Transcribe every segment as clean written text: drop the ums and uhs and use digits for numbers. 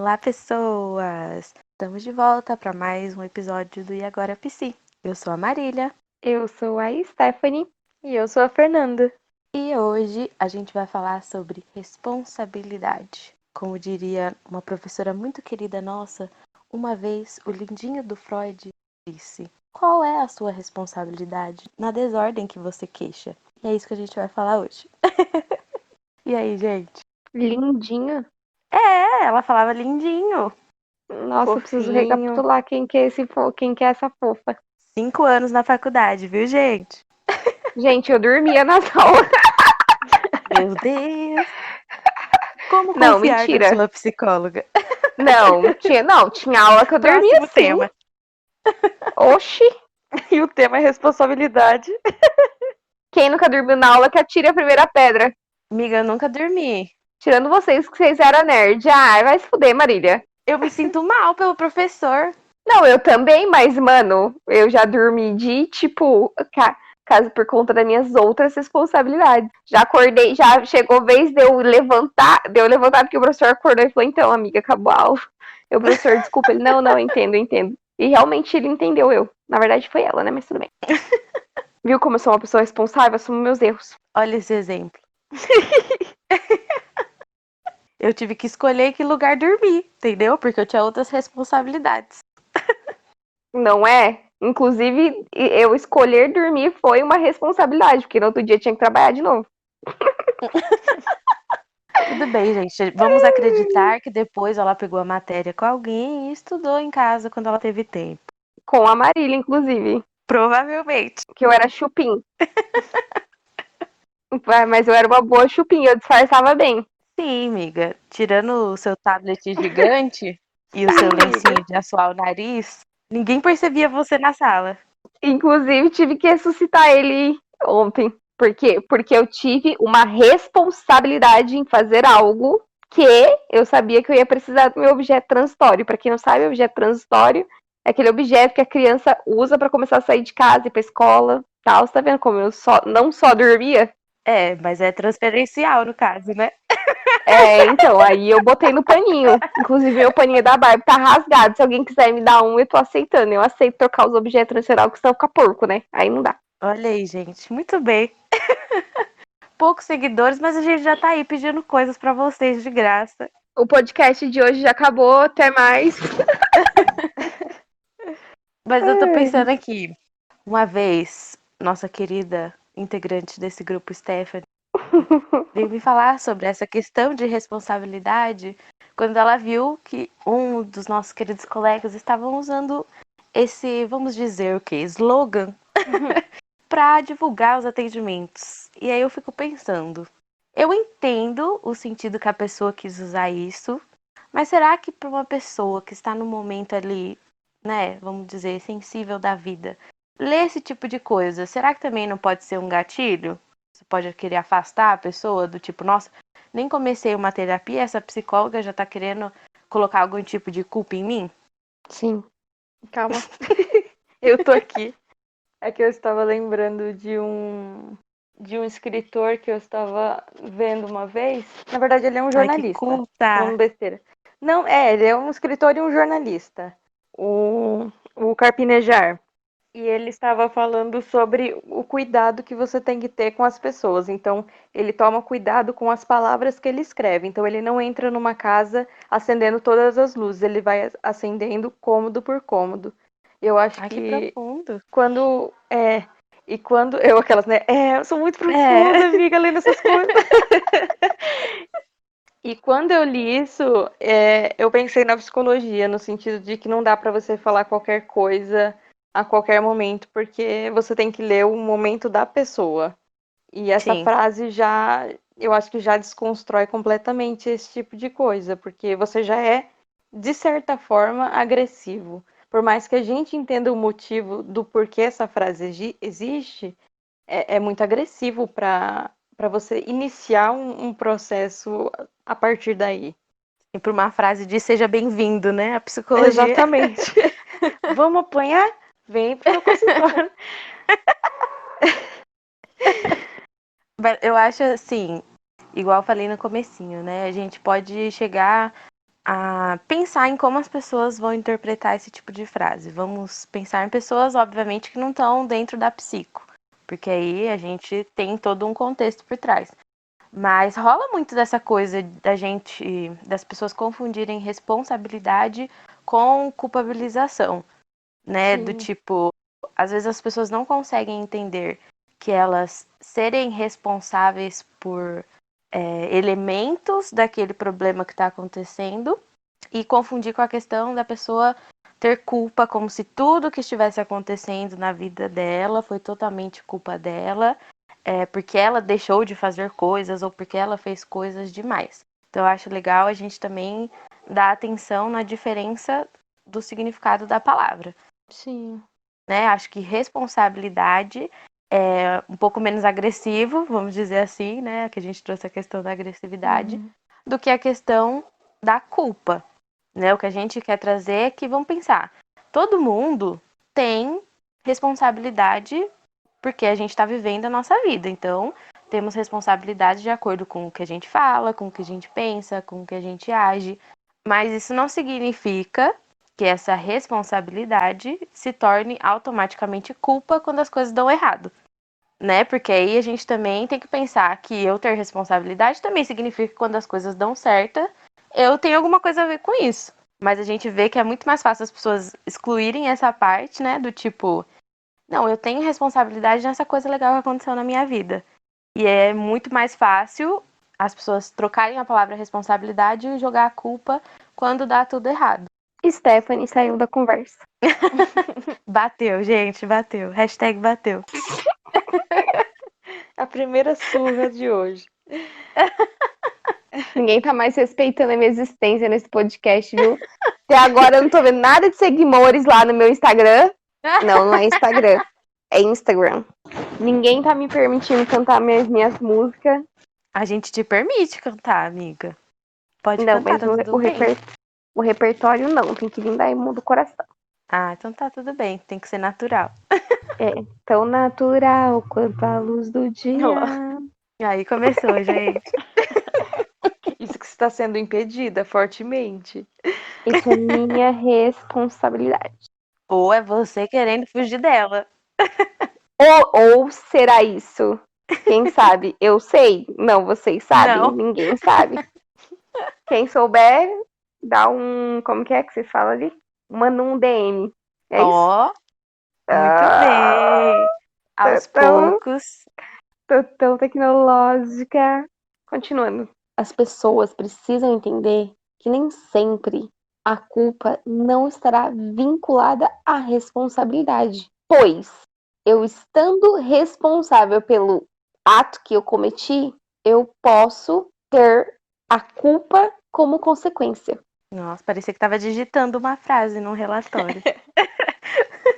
Olá, pessoas! Estamos de volta para mais um episódio do E Agora Psi. Eu sou a Marília. Eu sou a Stephanie. E eu sou a Fernanda. E hoje a gente vai falar sobre responsabilidade. Como diria uma professora muito querida nossa, uma vez o lindinho do Freud disse: qual é a sua responsabilidade na desordem que você queixa? E é isso que a gente vai falar hoje. E aí, gente? Lindinho. Ela falava lindinho. Nossa, eu preciso Fofinho. recapitular quem que é essa fofa. 5 anos na faculdade, viu, gente? Gente, eu dormia nas aulas. Meu Deus! Como Não, confiar na mentira. sua psicóloga? Tinha aula que eu dormia Próximo sim. tema. Oxi, E o tema é responsabilidade. quem nunca dormiu na aula que atire a primeira pedra. Amiga, eu nunca dormi. Tirando vocês que vocês eram nerd. Ai, vai se fuder, Marília. Eu me sinto mal pelo professor. Não, eu também, mas, mano, eu já dormi de, tipo, caso por conta das minhas outras responsabilidades. Já acordei, já chegou a vez de eu levantar porque o professor acordou e falou, então, amiga, acabou a aula. O professor, desculpa, ele, não, entendo. E realmente ele entendeu eu. Na verdade foi ela, né, mas tudo bem. Viu como eu sou uma pessoa responsável, assumo meus erros. Olha esse exemplo. Eu tive que escolher que lugar dormir, entendeu? Porque eu tinha outras responsabilidades. Não é? Inclusive, eu escolher dormir foi uma responsabilidade, porque no outro dia eu tinha que trabalhar de novo. Tudo bem, gente. Vamos acreditar que depois ela pegou a matéria com alguém e estudou em casa quando ela teve tempo. Com a Marília, inclusive. Provavelmente. Que eu era chupim. Mas eu era uma boa chupim, eu disfarçava bem. Sim, amiga. Tirando o seu tablet gigante e o seu lencinho de assoar o nariz, ninguém percebia você na sala. Inclusive, tive que ressuscitar ele ontem. Por quê? Porque eu tive uma responsabilidade em fazer algo que eu sabia que eu ia precisar do meu objeto transitório. Para quem não sabe, objeto transitório é aquele objeto que a criança usa para começar a sair de casa e ir pra escola. Tal. Você tá vendo como eu não só dormia? É, mas é transferencial no caso, né? Então, aí eu botei no paninho. Inclusive, meu paninho da Barbie tá rasgado. Se alguém quiser me dar um, eu tô aceitando. Eu aceito trocar os objetos no geral, que senão fica porco, né? Aí não dá. Olha aí, gente. Muito bem. Poucos seguidores, mas a gente já tá aí pedindo coisas pra vocês de graça. O podcast de hoje já acabou. Até mais. Mas eu tô pensando aqui. Uma vez, nossa querida integrante desse grupo, Stephanie, veio me falar sobre essa questão de responsabilidade quando ela viu que um dos nossos queridos colegas estavam usando esse, vamos dizer o que, slogan para divulgar os atendimentos. E aí eu fico pensando, eu entendo o sentido que a pessoa quis usar isso, mas será que para uma pessoa que está no momento ali, né, vamos dizer, sensível da vida, ler esse tipo de coisa, será que também não pode ser um gatilho? Você pode querer afastar a pessoa do tipo, nossa, nem comecei uma terapia, essa psicóloga já tá querendo colocar algum tipo de culpa em mim? Sim. Calma. Eu tô aqui. É que eu estava lembrando de um escritor que eu estava vendo uma vez. Na verdade, ele é um Ai, que jornalista. culta! Falando besteira. Não, ele é um escritor e um jornalista. O Carpinejar. E ele estava falando sobre o cuidado que você tem que ter com as pessoas. Então, ele toma cuidado com as palavras que ele escreve. Então, ele não entra numa casa acendendo todas as luzes. Ele vai acendendo cômodo por cômodo. Eu acho Ai, que que profundo. quando e quando eu aquelas, né? Eu sou muito profunda, É. amiga, lendo essas coisas. E quando eu li isso, eu pensei na psicologia, no sentido de que não dá pra você falar qualquer coisa a qualquer momento, porque você tem que ler o momento da pessoa. E essa Sim. frase eu acho que já desconstrói completamente esse tipo de coisa, porque você já é, de certa forma, agressivo. Por mais que a gente entenda o motivo do porquê essa frase existe, é muito agressivo para você iniciar um processo a partir daí. E por uma frase de seja bem-vindo, né? A psicologia. Exatamente. Vamos apanhar? Vem pro meu consultório. Eu acho assim, igual eu falei no comecinho, né? A gente pode chegar a pensar pensar em como as pessoas vão interpretar esse tipo de frase. Vamos pensar em pessoas, obviamente, que não estão dentro da psico, porque aí a gente tem todo um contexto por trás. Mas rola muito dessa coisa das pessoas confundirem responsabilidade com culpabilização, né? Do Sim. tipo, às vezes as pessoas não conseguem entender que elas serem responsáveis por elementos daquele problema que está acontecendo e confundir com a questão da pessoa ter culpa, como se tudo que estivesse acontecendo na vida dela foi totalmente culpa dela, porque ela deixou de fazer coisas ou porque ela fez coisas demais. Então eu acho legal a gente também dar atenção na diferença do significado da palavra. Sim. Né? Acho que responsabilidade é um pouco menos agressivo, vamos dizer assim, né? Que a gente trouxe a questão da agressividade, do que a questão da culpa. Né? O que a gente quer trazer é que, vamos pensar, todo mundo tem responsabilidade porque a gente está vivendo a nossa vida. Então, temos responsabilidade de acordo com o que a gente fala, com o que a gente pensa, com o que a gente age. Mas isso não significa que essa responsabilidade se torne automaticamente culpa quando as coisas dão errado, né? Porque aí a gente também tem que pensar que eu ter responsabilidade também significa que quando as coisas dão certo, eu tenho alguma coisa a ver com isso. Mas a gente vê que é muito mais fácil as pessoas excluírem essa parte, né? Do tipo, não, eu tenho responsabilidade nessa coisa legal que aconteceu na minha vida. E é muito mais fácil as pessoas trocarem a palavra responsabilidade e jogar a culpa quando dá tudo errado. Stephanie saiu da conversa. Bateu, gente, bateu. Hashtag bateu. A primeira surra de hoje. Ninguém tá mais respeitando a minha existência nesse podcast, viu? Até agora eu não tô vendo nada de seguidores lá no meu Instagram. Não é Instagram. É Instagram. Ninguém tá me permitindo cantar minhas músicas. A gente te permite cantar, amiga. Pode Não, cantar, mas tá tudo bem. o repertório não. Tem que vir da emo do coração. Ah, então tá tudo bem. Tem que ser natural. É tão natural quanto a luz do dia. Aí começou, gente. Isso que está sendo impedida fortemente. Isso é minha responsabilidade. Ou é você querendo fugir dela. Ou será isso? Quem sabe? Eu sei. Não, vocês sabem. Não. Ninguém sabe. Quem souber, dá um. Como que você fala ali? Manda um DM. É isso? Ó, muito bem. Aos Tão, poucos. tão tecnológica. Continuando. As pessoas precisam entender que nem sempre a culpa não estará vinculada à responsabilidade. Pois, eu estando responsável pelo ato que eu cometi, eu posso ter a culpa como consequência. Nossa, parecia que tava digitando uma frase num relatório.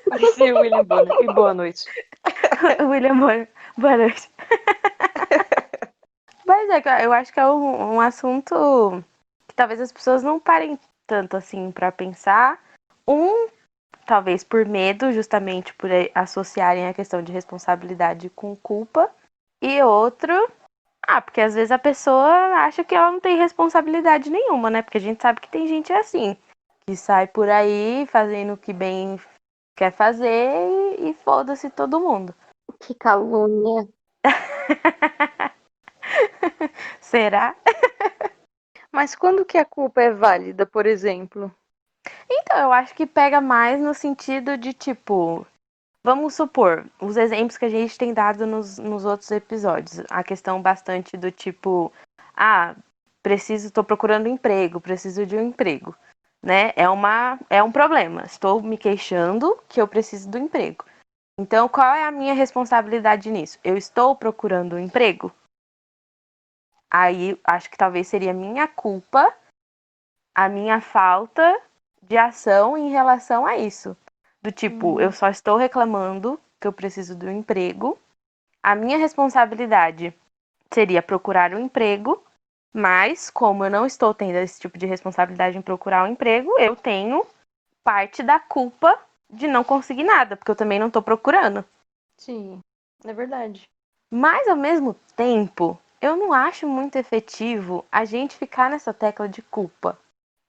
Parecia o William Bonner. E boa noite. William Bonner, boa noite. Mas é que eu acho que é um assunto que talvez as pessoas não parem tanto assim pra pensar. Talvez por medo, justamente por associarem a questão de responsabilidade com culpa. E outro, porque às vezes a pessoa acha que ela não tem responsabilidade nenhuma, né? Porque a gente sabe que tem gente assim, que sai por aí fazendo o que bem quer fazer e foda-se todo mundo. Que calúnia. Será? Mas quando que a culpa é válida, por exemplo? Então, eu acho que pega mais no sentido de, tipo, vamos supor, os exemplos que a gente tem dado nos outros episódios. A questão bastante do tipo, tô procurando emprego, preciso de um emprego, né? É um problema. Estou me queixando que eu preciso do emprego. Então, qual é a minha responsabilidade nisso? Eu estou procurando um emprego? Aí, acho que talvez seria minha culpa, a minha falta de ação em relação a isso. Do tipo, eu só estou reclamando que eu preciso do emprego. A minha responsabilidade seria procurar um emprego, mas como eu não estou tendo esse tipo de responsabilidade em procurar um emprego, eu tenho parte da culpa de não conseguir nada, porque eu também não estou procurando. Sim, é verdade. Mas ao mesmo tempo, eu não acho muito efetivo a gente ficar nessa tecla de culpa.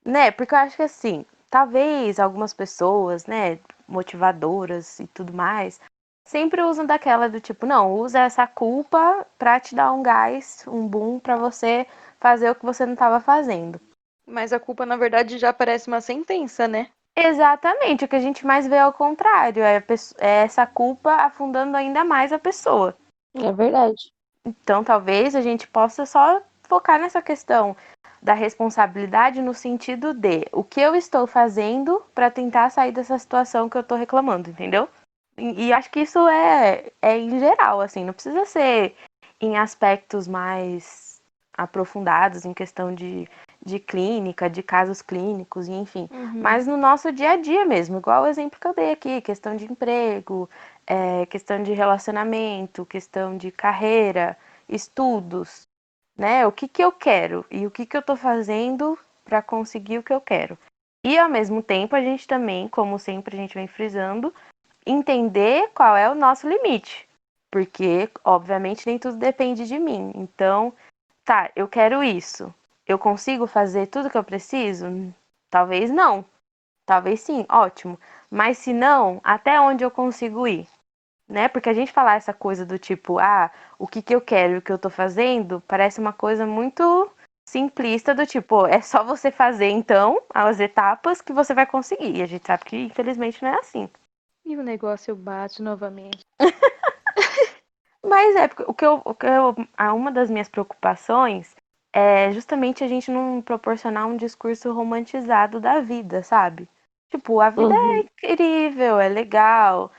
né? Porque eu acho que assim, talvez algumas pessoas, né, motivadoras e tudo mais, sempre usam daquela do tipo, não, usa essa culpa pra te dar um gás, um boom pra você fazer o que você não tava fazendo. Mas a culpa, na verdade, já parece uma sentença, né? Exatamente, o que a gente mais vê ao contrário, é essa culpa afundando ainda mais a pessoa. É verdade. Então, talvez a gente possa só focar nessa questão da responsabilidade no sentido de o que eu estou fazendo para tentar sair dessa situação que eu estou reclamando, entendeu? E acho que isso é em geral, assim, não precisa ser em aspectos mais aprofundados, em questão de clínica, de casos clínicos, enfim. Mas no nosso dia a dia mesmo, igual o exemplo que eu dei aqui, questão de emprego, questão de relacionamento, questão de carreira, estudos, né? O que que eu quero e o que que eu tô fazendo para conseguir o que eu quero. E ao mesmo tempo, a gente também, como sempre a gente vem frisando, entender qual é o nosso limite. Porque, obviamente, nem tudo depende de mim. Então, tá, eu quero isso. Eu consigo fazer tudo que eu preciso? Talvez não. Talvez sim, ótimo. Mas se não, até onde eu consigo ir? Né? Porque a gente falar essa coisa do tipo, o que que eu quero e o que eu tô fazendo, parece uma coisa muito simplista do tipo, é só você fazer então as etapas que você vai conseguir. E a gente sabe que infelizmente não é assim. E o negócio bate novamente. Mas porque uma das minhas preocupações é justamente a gente não proporcionar um discurso romantizado da vida, sabe? Tipo, a vida é Uhum. incrível, é legal,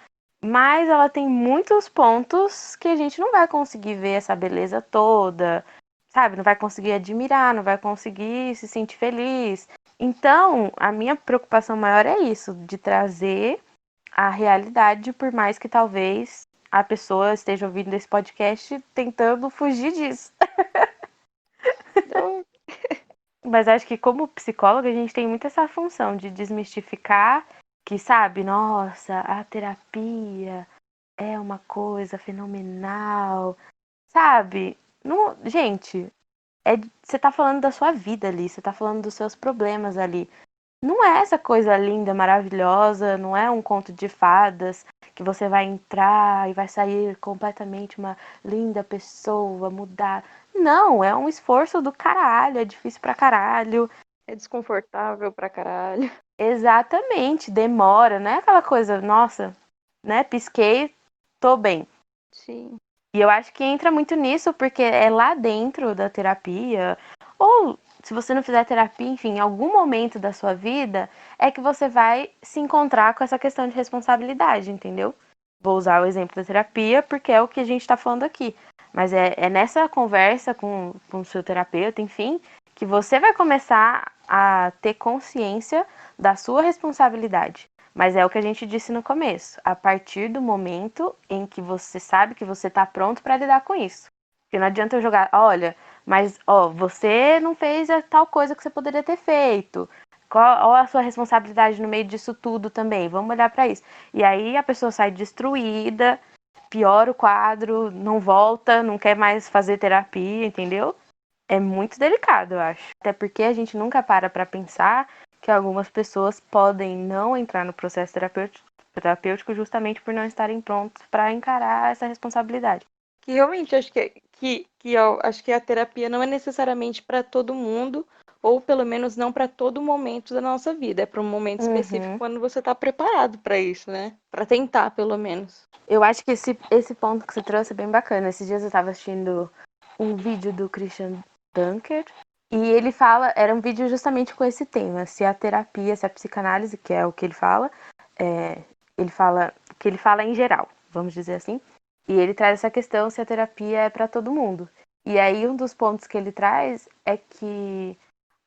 mas ela tem muitos pontos que a gente não vai conseguir ver essa beleza toda, sabe? Não vai conseguir admirar, não vai conseguir se sentir feliz. Então, a minha preocupação maior é isso, de trazer a realidade, por mais que talvez a pessoa esteja ouvindo esse podcast tentando fugir disso. Então, Mas acho que como psicóloga a gente tem muito essa função de desmistificar que, sabe, nossa, a terapia é uma coisa fenomenal, sabe? Não, gente, você tá falando da sua vida ali, você tá falando dos seus problemas ali. Não é essa coisa linda, maravilhosa, não é um conto de fadas que você vai entrar e vai sair completamente uma linda pessoa, mudar. Não, é um esforço do caralho, é difícil pra caralho. é desconfortável pra caralho. Exatamente, demora, não é aquela coisa, nossa, né? Pisquei, tô bem. Sim. E eu acho que entra muito nisso porque é lá dentro da terapia, ou se você não fizer terapia, enfim, em algum momento da sua vida, é que você vai se encontrar com essa questão de responsabilidade, entendeu? Vou usar o exemplo da terapia porque é o que a gente está falando aqui. Mas é nessa conversa com o seu terapeuta, enfim, que você vai começar a ter consciência da sua responsabilidade. Mas é o que a gente disse no começo. A partir do momento em que você sabe que você está pronto para lidar com isso. Porque não adianta eu jogar, olha, mas você não fez a tal coisa que você poderia ter feito. Qual a sua responsabilidade no meio disso tudo também? Vamos olhar para isso. E aí a pessoa sai destruída, piora o quadro, não volta, não quer mais fazer terapia, entendeu? É muito delicado, eu acho. Até porque a gente nunca para pensar que algumas pessoas podem não entrar no processo terapêutico justamente por não estarem prontos para encarar essa responsabilidade. Que realmente acho que acho que a terapia não é necessariamente para todo mundo, ou pelo menos não para todo momento da nossa vida. É para um momento específico quando você está preparado para isso, né? Para tentar, pelo menos. Eu acho que esse ponto que você trouxe é bem bacana. Esses dias eu estava assistindo um vídeo do Christian Dunker e ele fala, era um vídeo justamente com esse tema, se a terapia, se a psicanálise, que é o que ele fala em geral, vamos dizer assim. E ele traz essa questão se a terapia é para todo mundo. E aí um dos pontos que ele traz é que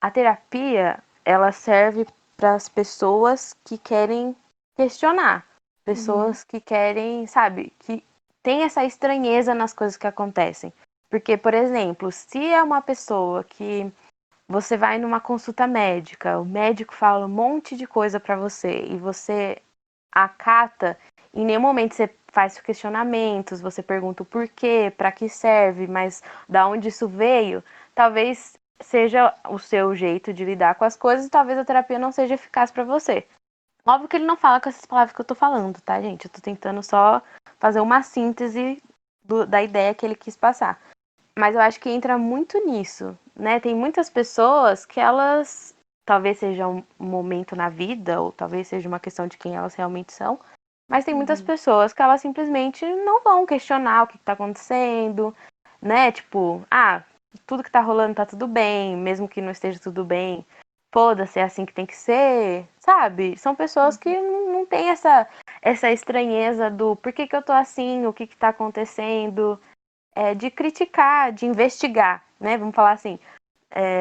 a terapia, ela serve para as pessoas que querem questionar, pessoas que querem, sabe, que tem essa estranheza nas coisas que acontecem. Porque, por exemplo, se é uma pessoa que você vai numa consulta médica, o médico fala um monte de coisa para você e você acata, em nenhum momento você faz questionamentos, você pergunta o porquê, para que serve, mas da onde isso veio, talvez seja o seu jeito de lidar com as coisas e talvez a terapia não seja eficaz pra você. Óbvio que ele não fala com essas palavras que eu tô falando, tá, gente? Eu tô tentando só fazer uma síntese da ideia que ele quis passar. Mas eu acho que entra muito nisso, né? Tem muitas pessoas que elas, talvez seja um momento na vida, ou talvez seja uma questão de quem elas realmente são, mas tem muitas pessoas que elas simplesmente não vão questionar o que tá acontecendo, né? Tipo, tudo que tá rolando tá tudo bem, mesmo que não esteja tudo bem. Foda-se, é assim que tem que ser, sabe? São pessoas que não têm essa estranheza do por que eu tô assim, o que tá acontecendo, de criticar, de investigar, né? Vamos falar assim.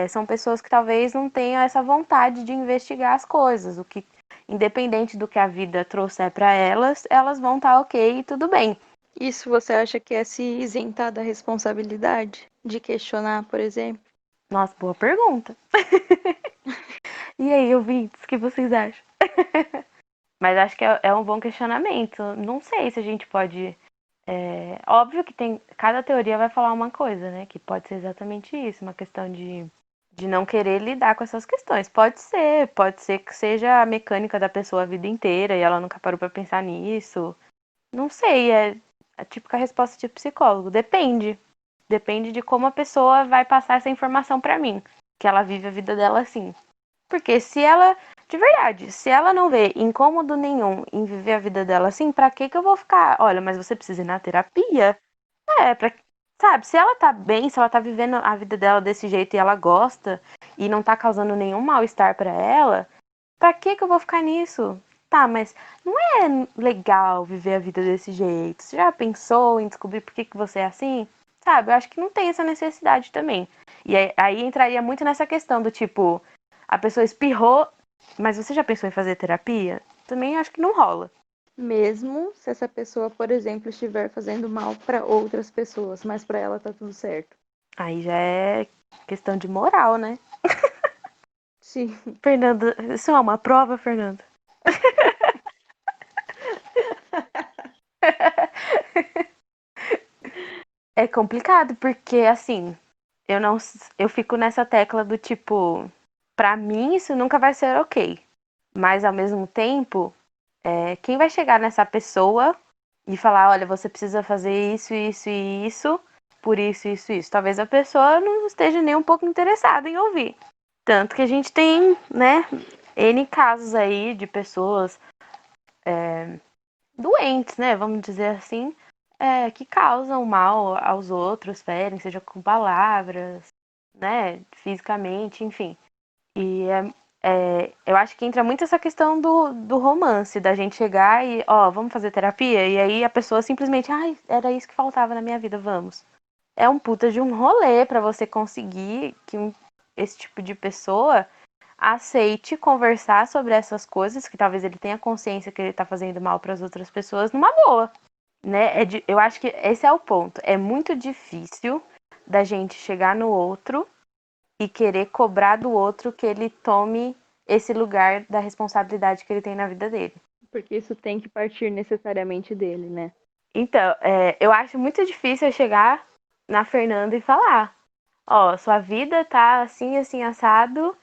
São pessoas que talvez não tenham essa vontade de investigar as coisas, o que, independente do que a vida trouxer pra elas, elas vão estar ok e tudo bem. Isso você acha que é se isentar da responsabilidade de questionar, por exemplo? Nossa, boa pergunta. E aí, ouvintes, o que vocês acham? Mas acho que é um bom questionamento. Não sei se a gente pode. Óbvio que cada teoria vai falar uma coisa, né? Que pode ser exatamente isso, uma questão de não querer lidar com essas questões. Pode ser que seja a mecânica da pessoa a vida inteira e ela nunca parou pra pensar nisso. Não sei, é a típica resposta de psicólogo. Depende. Depende de como a pessoa vai passar essa informação pra mim. Que ela vive a vida dela assim. Porque se ela, de verdade, se ela não vê incômodo nenhum em viver a vida dela assim, pra que eu vou ficar? Olha, mas você precisa ir na terapia? Sabe, se ela tá bem, se ela tá vivendo a vida dela desse jeito e ela gosta e não tá causando nenhum mal-estar pra ela, pra que eu vou ficar nisso? Tá, mas não é legal viver a vida desse jeito. Você já pensou em descobrir por que você é assim? Sabe, eu acho que não tem essa necessidade também. E aí entraria muito nessa questão do tipo, a pessoa espirrou, mas você já pensou em fazer terapia? Também acho que não rola. Mesmo se essa pessoa, por exemplo, estiver fazendo mal para outras pessoas, mas para ela tá tudo certo. Aí já é questão de moral, né? Sim. Fernanda, isso é uma prova, Fernanda? É complicado, porque assim, eu fico nessa tecla do tipo, pra mim isso nunca vai ser ok. Mas ao mesmo tempo, quem vai chegar nessa pessoa e falar, olha, você precisa fazer isso, isso e isso, por isso, isso, isso. Talvez a pessoa não esteja nem um pouco interessada em ouvir. Tanto que a gente tem, né, N casos aí de pessoas doentes, né, vamos dizer assim, que causam mal aos outros, ferem, seja com palavras, né, fisicamente, enfim. E eu acho que entra muito essa questão do romance, da gente chegar e, vamos fazer terapia? E aí a pessoa simplesmente, ai, era isso que faltava na minha vida, vamos. É um puta de um rolê pra você conseguir que esse tipo de pessoa aceite conversar sobre essas coisas, que talvez ele tenha consciência que ele tá fazendo mal para as outras pessoas numa boa, né? Eu acho que esse é o ponto. É muito difícil da gente chegar no outro e querer cobrar do outro que ele tome esse lugar da responsabilidade que ele tem na vida dele. Porque isso tem que partir necessariamente dele, né? Então, eu acho muito difícil eu chegar na Fernanda e falar, sua vida tá assim, assim, assado,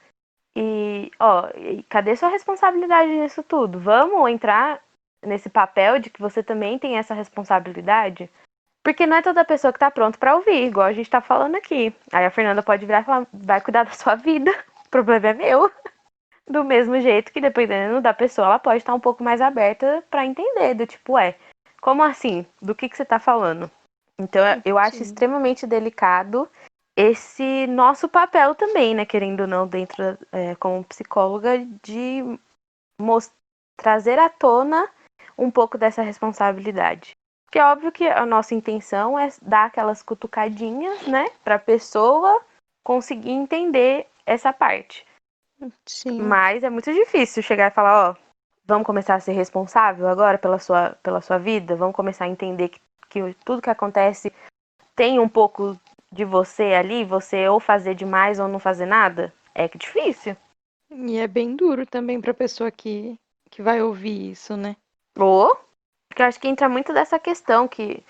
e cadê sua responsabilidade nisso tudo? Vamos entrar nesse papel de que você também tem essa responsabilidade? Porque não é toda pessoa que tá pronta pra ouvir, igual a gente tá falando aqui. Aí a Fernanda pode virar e falar, vai cuidar da sua vida, o problema é meu. Do mesmo jeito que, dependendo da pessoa, ela pode estar um pouco mais aberta pra entender, do tipo, como assim? Do que você tá falando? Então, eu acho Sim. extremamente delicado esse nosso papel também, né, querendo ou não, dentro, como psicóloga, de trazer à tona um pouco dessa responsabilidade. Porque é óbvio que a nossa intenção é dar aquelas cutucadinhas, né, pra pessoa conseguir entender essa parte. Sim. Mas é muito difícil chegar e falar, vamos começar a ser responsável agora pela sua vida? Vamos começar a entender que tudo que acontece tem um pouco de você ali, você ou fazer demais ou não fazer nada? É que difícil. E é bem duro também pra pessoa que vai ouvir isso, né? Ou, porque eu acho que entra muito dessa questão que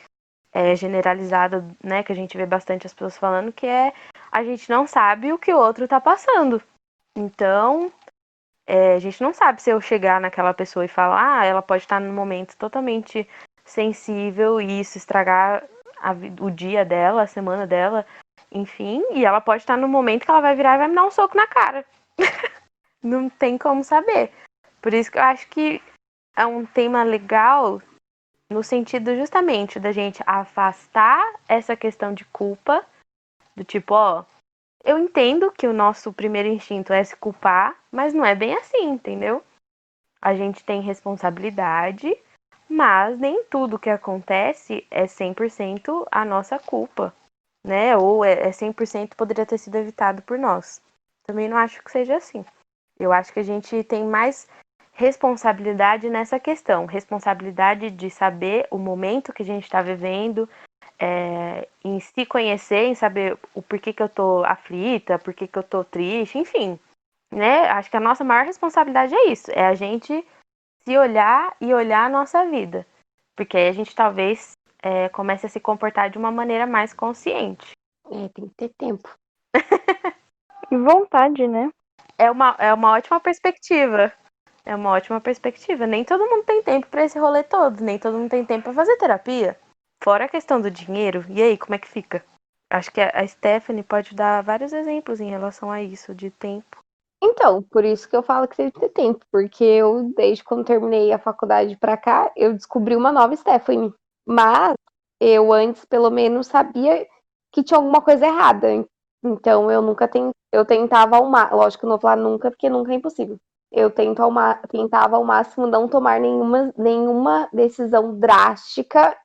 generalizada, né, que a gente vê bastante as pessoas falando, que é a gente não sabe o que o outro tá passando. Então, a gente não sabe se eu chegar naquela pessoa e falar, ela pode estar num momento totalmente sensível e isso estragar o dia dela, a semana dela, enfim, e ela pode estar no momento que ela vai virar e vai me dar um soco na cara. Não tem como saber. Por isso que eu acho que é um tema legal no sentido justamente da gente afastar essa questão de culpa, do tipo, ó, eu entendo que o nosso primeiro instinto é se culpar, mas não é bem assim, entendeu? A gente tem responsabilidade, mas nem tudo que acontece é 100% a nossa culpa, né? Ou é 100% poderia ter sido evitado por nós. Também não acho que seja assim. Eu acho que a gente tem mais responsabilidade nessa questão. Responsabilidade de saber o momento que a gente está vivendo, em se conhecer, em saber o porquê que eu tô aflita, porquê que eu tô triste, enfim. Né? Acho que a nossa maior responsabilidade é isso. É a gente se olhar e olhar a nossa vida. Porque aí a gente talvez comece a se comportar de uma maneira mais consciente. Tem que ter tempo. E vontade, né? É uma ótima perspectiva. É uma ótima perspectiva. Nem todo mundo tem tempo para esse rolê todo. Nem todo mundo tem tempo para fazer terapia. Fora a questão do dinheiro. E aí, como é que fica? Acho que a Stephanie pode dar vários exemplos em relação a isso, de tempo. Então, por isso que eu falo que tem que ter tempo, porque eu, desde quando terminei a faculdade pra cá, eu descobri uma nova Stephanie. Mas eu antes, pelo menos, sabia que tinha alguma coisa errada. Então eu nunca eu tentava ao máximo, lógico que eu não vou falar nunca, porque nunca é impossível. Eu tentava ao máximo não tomar nenhuma decisão drástica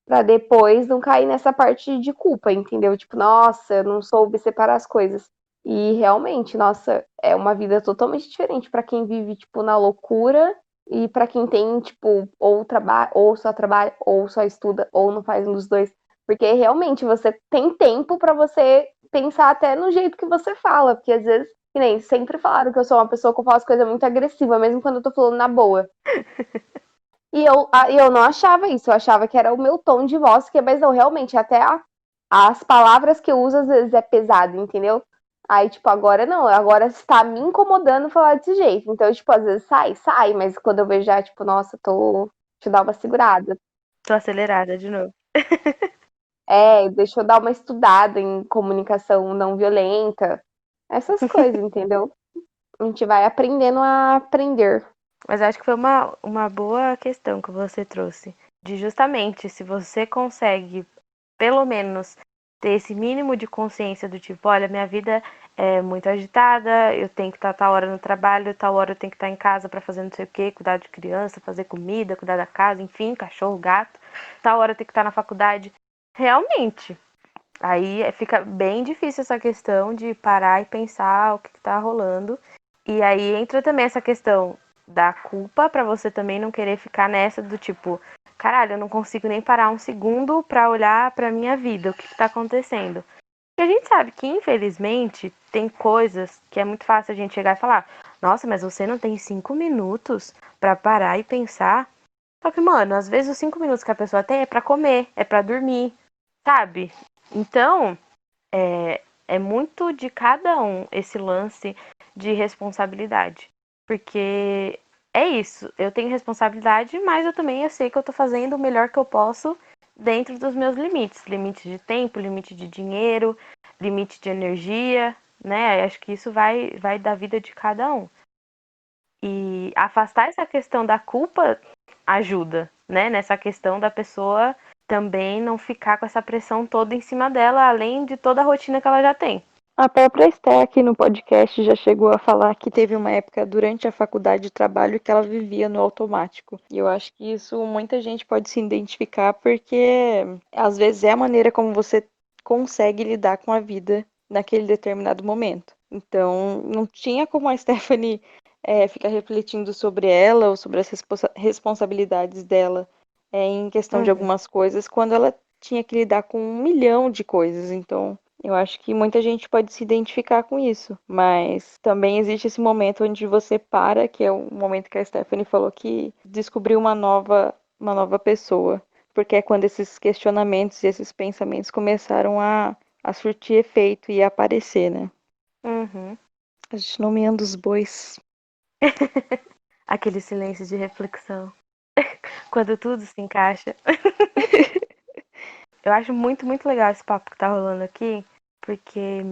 pra depois não cair nessa parte de culpa, entendeu? Tipo, nossa, eu não soube separar as coisas. E realmente, nossa, é uma vida totalmente diferente pra quem vive, tipo, na loucura e pra quem tem, tipo, ou trabalha, ou só estuda, ou não faz um dos dois. Porque realmente você tem tempo pra você pensar até no jeito que você fala, porque às vezes, que nem sempre falaram que eu sou uma pessoa que eu faço coisa muito agressiva, mesmo quando eu tô falando na boa. E eu não achava isso, eu achava que era o meu tom de voz, mas não, realmente, até as palavras que eu uso às vezes é pesado, entendeu? Aí, tipo, agora não, agora está me incomodando falar desse jeito. Então, tipo, às vezes sai, mas quando eu vejo já, tipo, nossa, deixa eu dar uma segurada. Tô acelerada de novo. Deixa eu dar uma estudada em comunicação não violenta. Essas coisas, entendeu? A gente vai aprendendo a aprender. Mas acho que foi uma boa questão que você trouxe. De justamente, se você consegue, pelo menos, ter esse mínimo de consciência do tipo, olha, minha vida é muito agitada, eu tenho que estar tal hora no trabalho, tal hora eu tenho que estar em casa para fazer não sei o quê, cuidar de criança, fazer comida, cuidar da casa, enfim, cachorro, gato, tal hora eu tenho que estar na faculdade. Realmente, aí fica bem difícil essa questão de parar e pensar o que tá rolando. E aí entra também essa questão da culpa pra você também não querer ficar nessa do tipo, caralho, eu não consigo nem parar um segundo pra olhar pra minha vida, o que tá acontecendo. Porque a gente sabe que, infelizmente, tem coisas que é muito fácil a gente chegar e falar, nossa, mas você não tem 5 minutos pra parar e pensar. Só que, mano, às vezes os 5 minutos que a pessoa tem é pra comer, é pra dormir, sabe? Então, é muito de cada um esse lance de responsabilidade. Porque é isso, eu tenho responsabilidade, mas eu sei que eu tô fazendo o melhor que eu posso dentro dos meus limites. Limite de tempo, limite de dinheiro, limite de energia, né? Acho que isso vai da vida de cada um. E afastar essa questão da culpa ajuda, né? Nessa questão da pessoa também não ficar com essa pressão toda em cima dela, além de toda a rotina que ela já tem. A própria Esther aqui no podcast já chegou a falar que teve uma época durante a faculdade de trabalho que ela vivia no automático. E eu acho que isso muita gente pode se identificar porque às vezes é a maneira como você consegue lidar com a vida naquele determinado momento. Então, não tinha como a Stephanie ficar refletindo sobre ela ou sobre as responsabilidades dela em questão de algumas coisas quando ela tinha que lidar com 1 milhão de coisas. Então, eu acho que muita gente pode se identificar com isso, mas também existe esse momento onde você para, que é o momento que a Stephanie falou que descobriu uma nova pessoa. porque é quando esses questionamentos e esses pensamentos começaram a surtir efeito e a aparecer, né? Uhum. A gente nomeando os bois. Aquele silêncio de reflexão. Quando tudo se encaixa. Eu acho muito, muito legal esse papo que tá rolando aqui, porque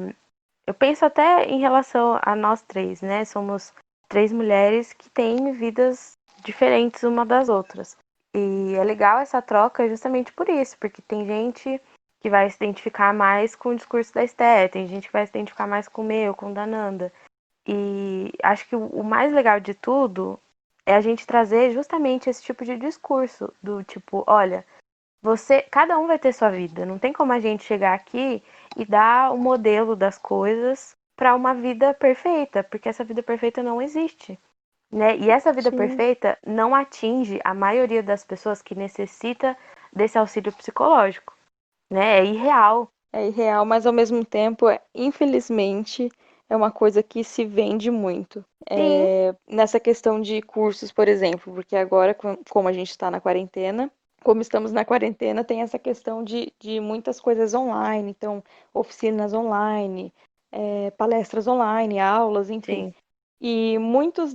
eu penso até em relação a nós três, né? Somos três mulheres que têm vidas diferentes uma das outras. E é legal essa troca justamente por isso, porque tem gente que vai se identificar mais com o discurso da Esté, tem gente que vai se identificar mais com o meu, com o da Nanda. E acho que o mais legal de tudo é a gente trazer justamente esse tipo de discurso, do tipo, olha, cada um vai ter sua vida, não tem como a gente chegar aqui e dar o modelo das coisas para uma vida perfeita, porque essa vida perfeita não existe, né? E essa vida Sim. perfeita não atinge a maioria das pessoas que necessita desse auxílio psicológico, né? É irreal. É irreal, mas ao mesmo tempo, infelizmente, é uma coisa que se vende muito. Sim, Nessa questão de cursos, por exemplo, porque agora, como a gente está na quarentena, como estamos na quarentena, tem essa questão de muitas coisas online, então, oficinas online, palestras online, aulas, enfim. sim. E muitas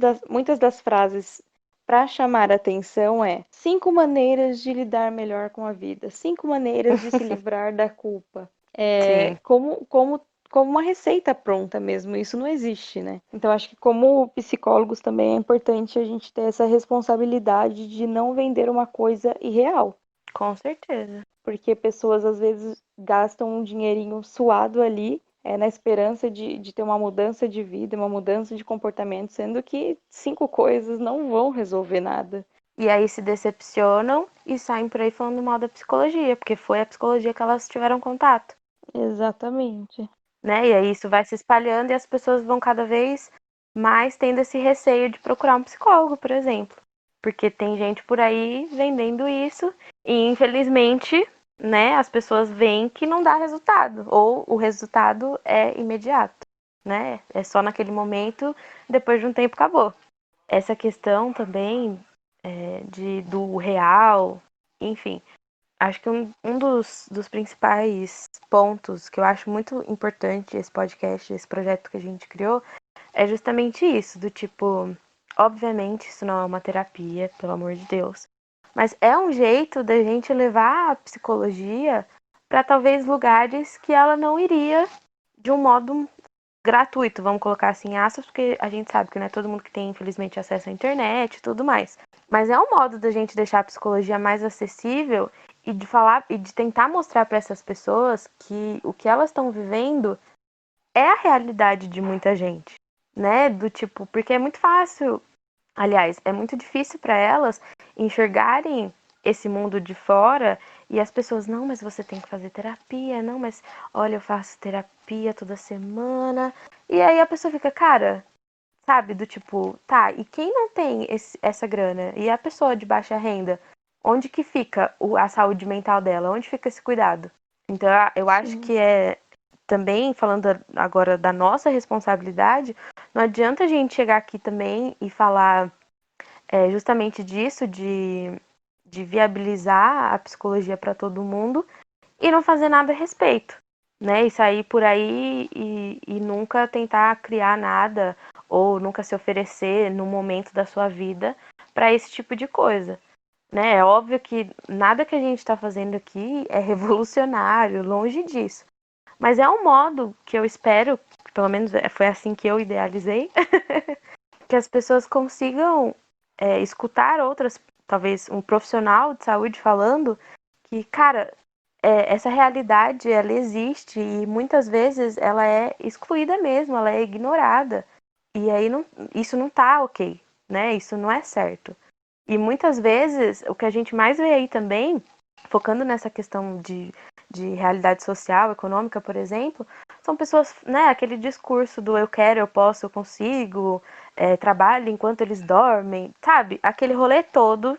das frases para chamar a atenção é 5 maneiras de lidar melhor com a vida, 5 maneiras de se livrar da culpa. Sim. Como uma receita pronta mesmo, isso não existe, né? Então acho que como psicólogos também é importante a gente ter essa responsabilidade de não vender uma coisa irreal. Com certeza. Porque pessoas às vezes gastam um dinheirinho suado ali, na esperança de ter uma mudança de vida, uma mudança de comportamento, sendo que 5 coisas não vão resolver nada. E aí se decepcionam e saem por aí falando mal da psicologia, porque foi a psicologia que elas tiveram contato, Exatamente. né? E aí isso vai se espalhando e as pessoas vão cada vez mais tendo esse receio de procurar um psicólogo, por exemplo. Porque tem gente por aí vendendo isso e infelizmente, né, as pessoas veem que não dá resultado, ou o resultado é imediato, né? É só naquele momento, depois de um tempo acabou. Essa questão também do real, enfim, acho que um dos principais pontos que eu acho muito importante esse podcast, esse projeto que a gente criou, é justamente isso, do tipo, obviamente isso não é uma terapia, pelo amor de Deus, mas é um jeito da gente levar a psicologia para talvez lugares que ela não iria de um modo gratuito, vamos colocar assim em aspas, porque a gente sabe que não é todo mundo que tem, infelizmente, acesso à internet e tudo mais. Mas é um modo da gente deixar a psicologia mais acessível e de falar e de tentar mostrar para essas pessoas que o que elas estão vivendo é a realidade de muita gente, né? Do tipo, porque é muito fácil, aliás, é muito difícil para elas enxergarem esse mundo de fora e as pessoas, não, mas você tem que fazer terapia, não, mas olha, eu faço terapia toda semana. E aí a pessoa fica, cara, sabe, do tipo, tá, e quem não tem essa grana? E a pessoa de baixa renda? Onde que fica a saúde mental dela? Onde fica esse cuidado? Então, eu acho Sim. que é também, falando agora da nossa responsabilidade, não adianta a gente chegar aqui também e falar justamente disso, de viabilizar a psicologia para todo mundo e não fazer nada a respeito, né? E sair por aí e nunca tentar criar nada ou nunca se oferecer no momento da sua vida para esse tipo de coisa, né? É óbvio que nada que a gente está fazendo aqui é revolucionário, longe disso. Mas é um modo que eu espero, pelo menos foi assim que eu idealizei, que as pessoas consigam escutar outras, talvez um profissional de saúde falando que, cara, essa realidade ela existe e muitas vezes ela é excluída mesmo, ela é ignorada. E aí isso não tá ok, né? Isso não é certo. E muitas vezes o que a gente mais vê aí também, focando nessa questão de realidade social, econômica, por exemplo, são pessoas, né, aquele discurso do eu quero, eu posso, eu consigo, trabalho enquanto eles dormem, sabe? Aquele rolê todo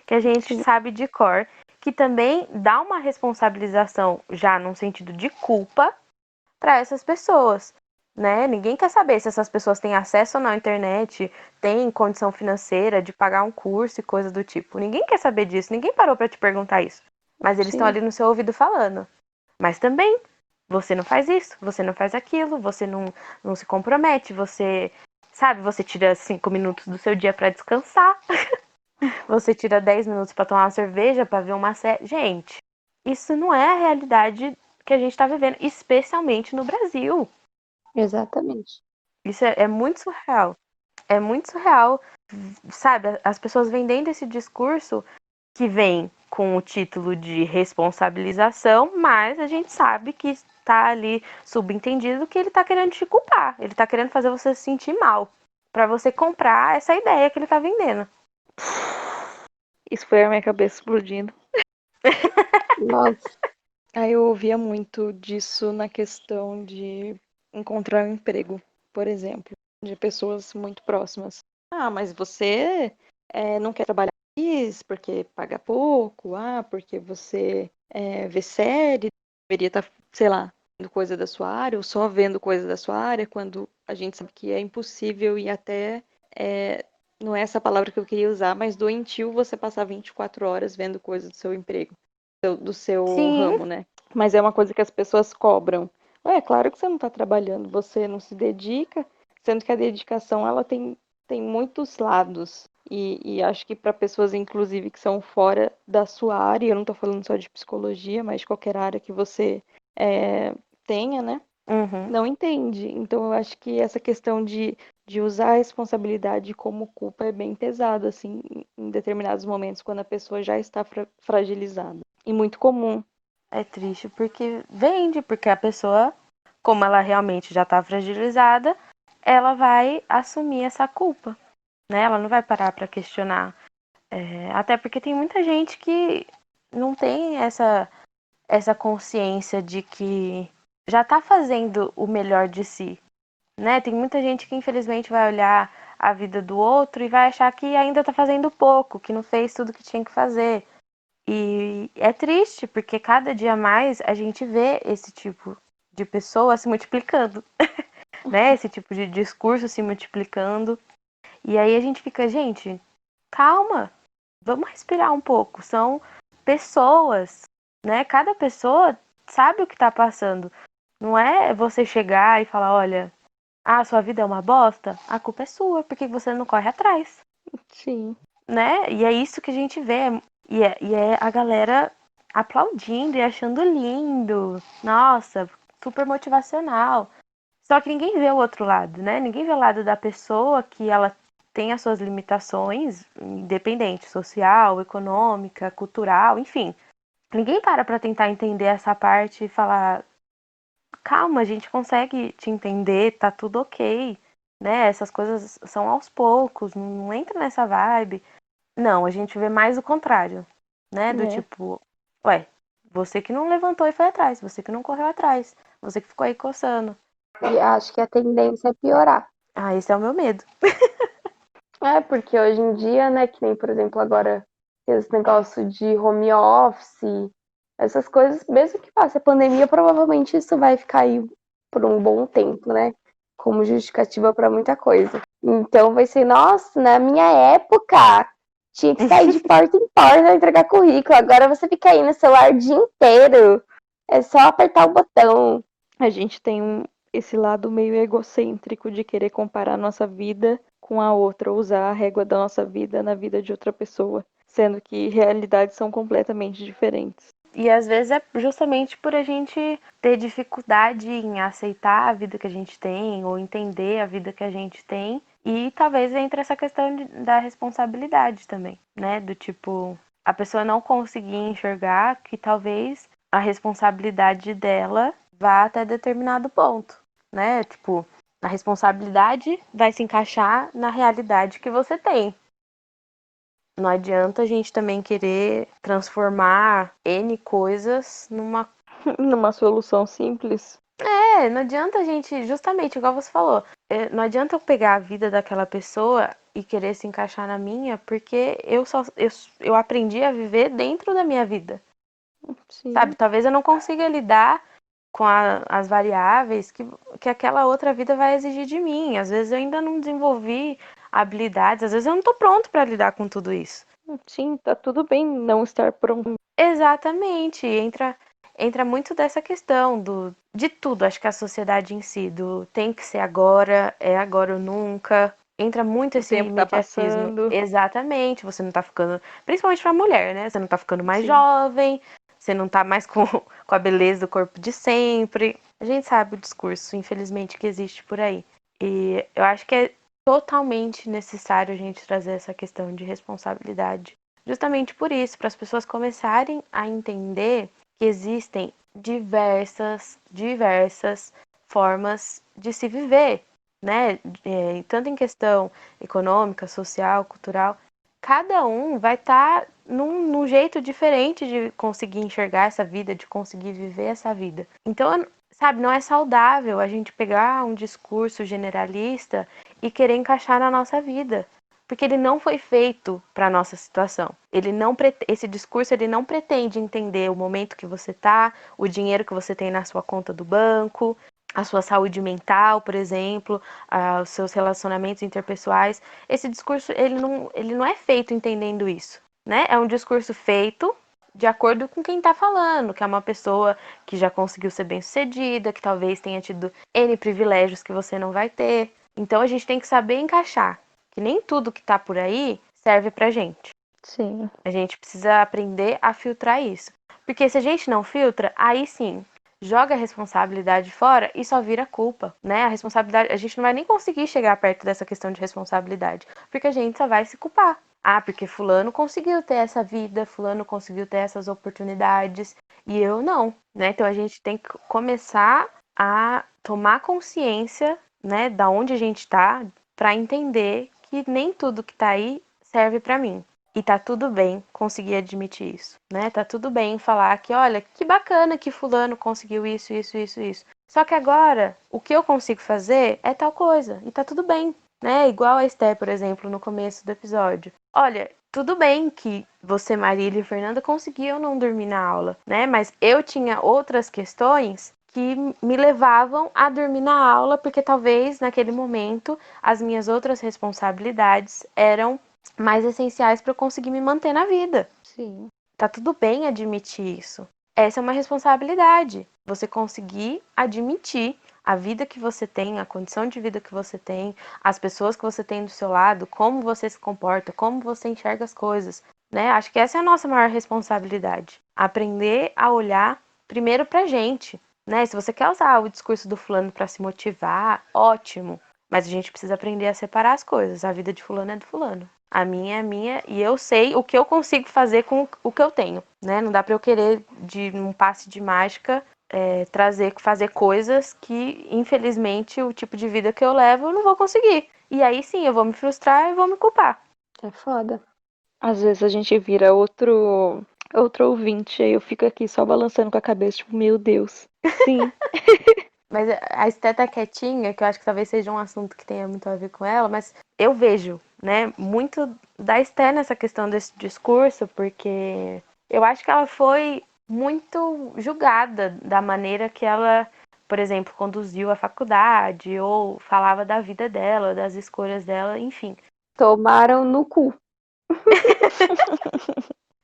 que a gente Sim. sabe de cor, que também dá uma responsabilização já num sentido de culpa para essas pessoas, né? Ninguém quer saber se essas pessoas têm acesso ou não à internet, têm condição financeira de pagar um curso e coisa do tipo. Ninguém quer saber disso, ninguém parou para te perguntar isso. Mas eles estão Sim. ali no seu ouvido falando. Mas também, você não faz isso, você não faz aquilo, você não se compromete, você, sabe, você tira 5 minutos do seu dia pra descansar. Você tira 10 minutos pra tomar uma cerveja, pra ver uma série. Gente, isso não é a realidade que a gente tá vivendo, especialmente no Brasil. Exatamente. Isso é muito surreal. É muito surreal, sabe? As pessoas vendendo esse discurso que vem com o título de responsabilização, mas a gente sabe que está ali subentendido que ele está querendo te culpar. Ele está querendo fazer você se sentir mal. Para você comprar essa ideia que ele está vendendo. Isso foi a minha cabeça explodindo. Nossa, Aí eu ouvia muito disso na questão de encontrar um emprego, por exemplo, de pessoas muito próximas. Ah, mas você não quer trabalhar isso porque paga pouco? Ah, porque você vê série, deveria estar, sei lá, vendo coisa da sua área, ou só vendo coisa da sua área, quando a gente sabe que é impossível e até, não é essa palavra que eu queria usar, mas doentio você passar 24 horas vendo coisa do seu emprego, do seu Sim, ramo, né? Mas é uma coisa que as pessoas cobram. É claro que você não está trabalhando, você não se dedica, sendo que a dedicação ela tem muitos lados. E acho que para pessoas, inclusive, que são fora da sua área, eu não estou falando só de psicologia, mas de qualquer área que você tenha, né? uhum. Não entende. Então eu acho que essa questão de usar a responsabilidade como culpa é bem pesado, assim, em determinados momentos, quando a pessoa já está fragilizada. E muito comum. É triste porque vende, porque a pessoa, como ela realmente já está fragilizada, ela vai assumir essa culpa, né? Ela não vai parar para questionar. Até porque tem muita gente que não tem essa consciência de que já tá fazendo o melhor de si, né? Tem muita gente que infelizmente vai olhar a vida do outro e vai achar que ainda tá fazendo pouco, que não fez tudo que tinha que fazer. E é triste, porque cada dia mais a gente vê esse tipo de pessoa se multiplicando, né? Esse tipo de discurso se multiplicando. E aí a gente fica, gente, calma, vamos respirar um pouco. São pessoas, né? Cada pessoa sabe o que tá passando. Não é você chegar e falar, olha, sua vida é uma bosta, a culpa é sua, porque você não corre atrás, Sim. né? E é isso que a gente vê. E é a galera aplaudindo e achando lindo. Nossa, super motivacional. Só que ninguém vê o outro lado, né? Ninguém vê o lado da pessoa que ela tem as suas limitações, independente, social, econômica, cultural, enfim. Ninguém para tentar entender essa parte e falar, calma, a gente consegue te entender, tá tudo ok, né? Essas coisas são aos poucos, não entra nessa vibe. Não, a gente vê mais o contrário, né? Do É. tipo, ué, você que não levantou e foi atrás, você que não correu atrás, você que ficou aí coçando. e acho que a tendência é piorar. Esse é o meu medo. É, porque hoje em dia, né, que nem, por exemplo, agora esse negócio de home office, essas coisas, mesmo que passe a pandemia, provavelmente isso vai ficar aí por um bom tempo, né? Como justificativa para muita coisa. Então vai ser, nossa, na minha época tinha que sair de porta em porta entregar currículo. Agora você fica aí no celular o dia inteiro. É só apertar o botão. A gente tem esse lado meio egocêntrico de querer comparar nossa vida com a outra, usar a régua da nossa vida na vida de outra pessoa, sendo que realidades são completamente diferentes. E às vezes é justamente por a gente ter dificuldade em aceitar a vida que a gente tem, ou entender a vida que a gente tem. E talvez entre essa questão da responsabilidade também, né? Do tipo, a pessoa não conseguir enxergar que talvez a responsabilidade dela vá até determinado ponto, né? Tipo, a responsabilidade vai se encaixar na realidade que você tem. Não adianta a gente também querer transformar N coisas numa. Numa solução simples. Não adianta a gente, justamente igual você falou, não adianta eu pegar a vida daquela pessoa e querer se encaixar na minha, porque eu aprendi a viver dentro da minha vida, sabe? Sim. Talvez eu não consiga lidar com as variáveis que aquela outra vida vai exigir de mim. Às vezes eu ainda não desenvolvi habilidades, às vezes eu não tô pronto para lidar com tudo isso. Sim, tá tudo bem não estar pronto. Exatamente, entra muito dessa questão de tudo, acho que a sociedade em si, do tem que ser agora, é agora ou nunca. Entra muito O esse tempo tá imediatismo. passando. Exatamente, você não tá ficando, principalmente pra mulher, né? Você não tá ficando mais Sim. jovem, você não tá mais com a beleza do corpo de sempre. A gente sabe o discurso, infelizmente, que existe por aí. E eu acho que é totalmente necessário a gente trazer essa questão de responsabilidade. Justamente por isso, para as pessoas começarem a entender que existem diversas formas de se viver, né? Tanto em questão econômica, social, cultural, cada um vai estar num jeito diferente de conseguir enxergar essa vida, de conseguir viver essa vida. Então, sabe, não é saudável a gente pegar um discurso generalista e querer encaixar na nossa vida. Porque ele não foi feito para a nossa situação. Esse discurso ele não pretende entender o momento que você está, o dinheiro que você tem na sua conta do banco, a sua saúde mental, por exemplo, os seus relacionamentos interpessoais. Esse discurso ele não é feito entendendo isso, né? É um discurso feito de acordo com quem está falando, que é uma pessoa que já conseguiu ser bem-sucedida, que talvez tenha tido N privilégios que você não vai ter. Então a gente tem que saber encaixar que nem tudo que tá por aí serve pra gente. Sim. A gente precisa aprender a filtrar isso. Porque se a gente não filtra, aí sim, joga a responsabilidade fora e só vira culpa, né? A responsabilidade, a gente não vai nem conseguir chegar perto dessa questão de responsabilidade, porque a gente só vai se culpar. Ah, porque fulano conseguiu ter essa vida, fulano conseguiu ter essas oportunidades e eu não, né? Então a gente tem que começar a tomar consciência, né, da onde a gente tá, para entender que nem tudo que tá aí serve para mim. E tá tudo bem conseguir admitir isso, né? Tá tudo bem falar que, olha, que bacana que fulano conseguiu isso, isso, isso, isso. Só que agora, o que eu consigo fazer é tal coisa. E tá tudo bem, né? Igual a Esté, por exemplo, no começo do episódio. Olha, tudo bem que você, Marília e Fernanda conseguiam não dormir na aula, né? Mas eu tinha outras questões que me levavam a dormir na aula, porque talvez naquele momento as minhas outras responsabilidades eram mais essenciais para eu conseguir me manter na vida. Sim. Tá tudo bem admitir isso. Essa é uma responsabilidade. Você conseguir admitir a vida que você tem, a condição de vida que você tem, as pessoas que você tem do seu lado, como você se comporta, como você enxerga as coisas, né? Acho que essa é a nossa maior responsabilidade. Aprender a olhar primeiro pra gente, né? Se você quer usar o discurso do fulano para se motivar, ótimo. Mas a gente precisa aprender a separar as coisas. A vida de fulano é do fulano. A minha é minha e eu sei o que eu consigo fazer com o que eu tenho, né? Não dá para eu querer, de um passe de mágica, fazer coisas que, infelizmente, o tipo de vida que eu levo, eu não vou conseguir. E aí sim, eu vou me frustrar e vou me culpar. É foda. Às vezes a gente vira outro ouvinte, aí eu fico aqui só balançando com a cabeça, tipo, meu Deus. Sim. Mas a Esté tá quietinha, que eu acho que talvez seja um assunto que tenha muito a ver com ela, mas eu vejo, né, muito da Esté nessa questão desse discurso, porque eu acho que ela foi muito julgada da maneira que ela, por exemplo, conduziu a faculdade, ou falava da vida dela, das escolhas dela, enfim. Tomaram no cu.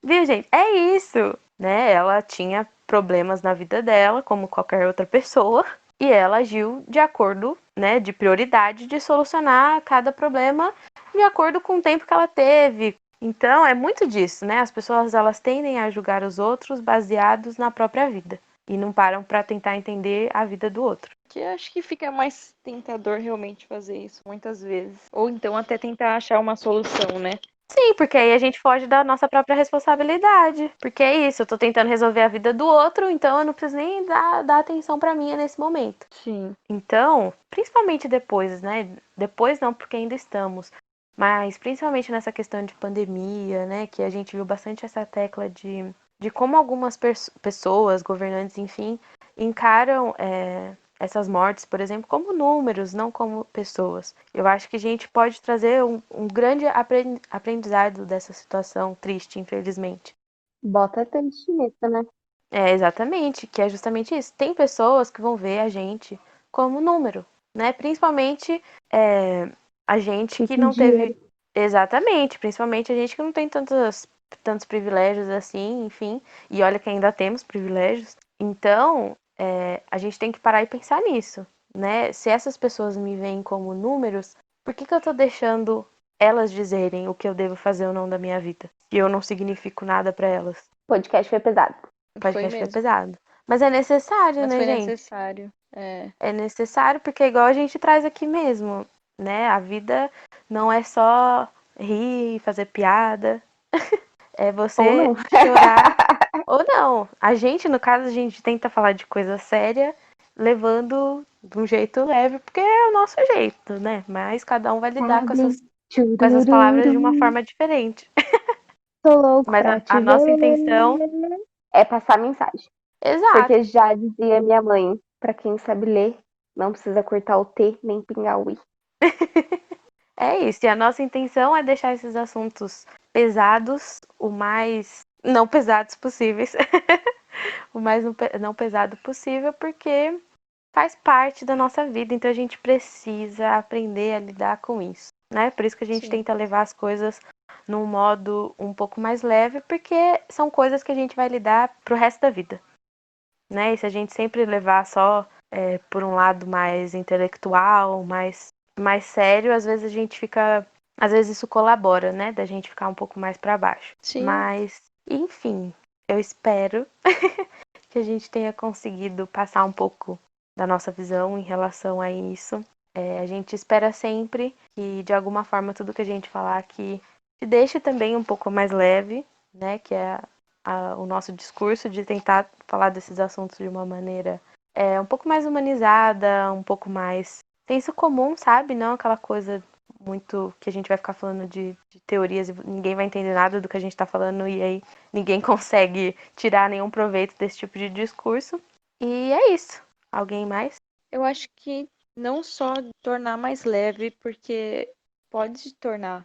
Viu, gente? É isso, né? Ela tinha problemas na vida dela, como qualquer outra pessoa, e ela agiu de acordo, né, de prioridade de solucionar cada problema de acordo com o tempo que ela teve. Então, é muito disso, né? As pessoas elas tendem a julgar os outros baseados na própria vida e não param para tentar entender a vida do outro. Que acho que fica mais tentador realmente fazer isso muitas vezes. Ou então até tentar achar uma solução, né? Sim, porque aí a gente foge da nossa própria responsabilidade. Porque é isso, eu tô tentando resolver a vida do outro, então eu não preciso nem dar atenção pra minha nesse momento. Sim. Então, principalmente depois, né? Depois não, porque ainda estamos. Mas principalmente nessa questão de pandemia, né? Que a gente viu bastante essa tecla de como algumas pessoas, governantes, enfim, encaram essas mortes, por exemplo, como números, não como pessoas. Eu acho que a gente pode trazer um grande aprendizado dessa situação triste, infelizmente. Bota até estileta, né? É, exatamente, que é justamente isso. Tem pessoas que vão ver a gente como número, né? Principalmente a gente que Tipo não dinheiro. teve. Exatamente, principalmente a gente que não tem tantas tantos privilégios assim, enfim. E olha que ainda temos privilégios. Então, a gente tem que parar e pensar nisso, né? Se essas pessoas me veem como números, por que eu tô deixando elas dizerem o que eu devo fazer ou não da minha vida? E eu não significo nada pra elas. O podcast foi pesado. O Foi podcast foi mesmo. pesado. Mas é necessário, Mas né, foi gente? necessário. É. É necessário porque é igual a gente traz aqui mesmo, né? A vida não é só rir, fazer piada. É Ou você não. chorar ou não. A gente, no caso, a gente tenta falar de coisa séria, levando de um jeito leve, porque é o nosso jeito, né? Mas cada um vai lidar com essas palavras de uma forma diferente. Tô louco Mas pra a te nossa ver. intenção. É passar mensagem. Exato. Porque já dizia minha mãe, pra quem sabe ler, não precisa cortar o T nem pingar o I. É isso. E a nossa intenção é deixar esses assuntos pesados, o mais não pesados possíveis. O mais não pesado possível, porque faz parte da nossa vida, então a gente precisa aprender a lidar com isso, né? Por isso que a gente Sim. tenta levar as coisas num modo um pouco mais leve, porque são coisas que a gente vai lidar pro resto da vida, né? E se a gente sempre levar só por um lado mais intelectual, mais sério, às vezes a gente fica, às vezes isso colabora, né? Da gente ficar um pouco mais para baixo. Sim. Mas, enfim, eu espero que a gente tenha conseguido passar um pouco da nossa visão em relação a isso. A gente espera sempre que, de alguma forma, tudo que a gente falar aqui te deixe também um pouco mais leve, né? Que é o nosso discurso de tentar falar desses assuntos de uma maneira um pouco mais humanizada, um pouco mais senso comum, sabe? Não aquela coisa muito que a gente vai ficar falando de teorias e ninguém vai entender nada do que a gente tá falando e aí ninguém consegue tirar nenhum proveito desse tipo de discurso. E é isso. Alguém mais? Eu acho que não só tornar mais leve, porque pode tornar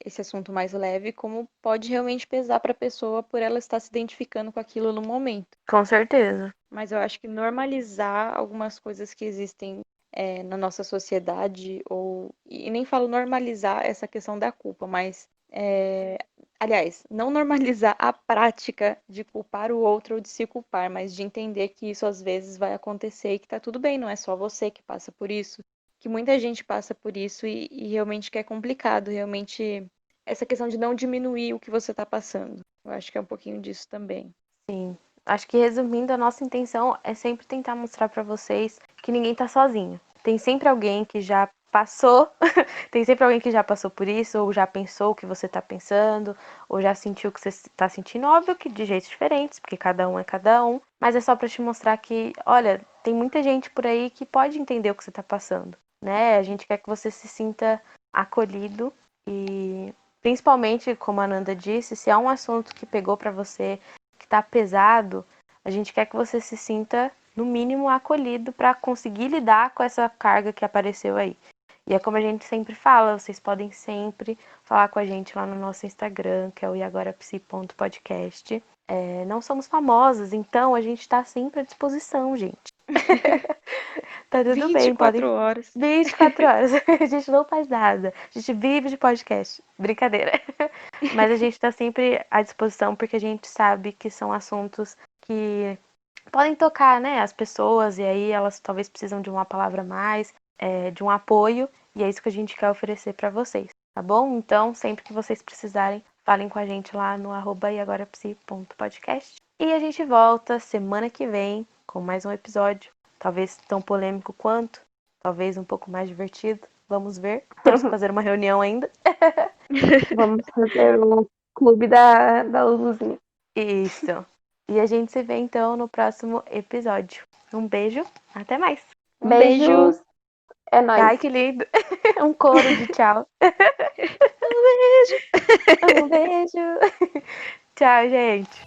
esse assunto mais leve, como pode realmente pesar para a pessoa por ela estar se identificando com aquilo no momento. Com certeza. Mas eu acho que normalizar algumas coisas que existem na nossa sociedade, e nem falo normalizar essa questão da culpa, mas aliás, não normalizar a prática de culpar o outro ou de se culpar, mas de entender que isso às vezes vai acontecer e que tá tudo bem, não é só você que passa por isso, que muita gente passa por isso e realmente que é complicado, realmente essa questão de não diminuir o que você tá passando. Eu acho que é um pouquinho disso também. Sim. Acho que resumindo, a nossa intenção é sempre tentar mostrar pra vocês que ninguém tá sozinho. Tem sempre alguém que já passou, tem sempre alguém que já passou por isso, ou já pensou o que você tá pensando, ou já sentiu o que você tá sentindo. Óbvio que de jeitos diferentes, porque cada um é cada um, mas é só pra te mostrar que, olha, tem muita gente por aí que pode entender o que você tá passando, né? A gente quer que você se sinta acolhido e, principalmente, como a Nanda disse, se é um assunto que pegou pra você, que tá pesado, a gente quer que você se sinta, no mínimo, acolhido para conseguir lidar com essa carga que apareceu aí. E é como a gente sempre fala, vocês podem sempre falar com a gente lá no nosso Instagram, que é o iagorapsi.podcast. Não somos famosas, então a gente está sempre à disposição, gente. Tá tudo bem, 24 podem. horas. 24 horas. A gente não faz nada. A gente vive de podcast. Brincadeira. Mas a gente tá sempre à disposição porque a gente sabe que são assuntos que podem tocar, né, as pessoas, e aí elas talvez precisam de uma palavra a mais, de um apoio, e é isso que a gente quer oferecer para vocês, tá bom? Então, sempre que vocês precisarem, falem com a gente lá no @iagorapsi.podcast. E a gente volta semana que vem com mais um episódio, talvez tão polêmico quanto, talvez um pouco mais divertido. Vamos ver. Temos que fazer uma reunião ainda. Vamos fazer o clube da luzinha. Isso. E a gente se vê então no próximo episódio. Um beijo, até mais. Um beijo. Beijos. É nóis. Ai, que lindo. Um coro de tchau. Um beijo. Um beijo. Tchau, gente.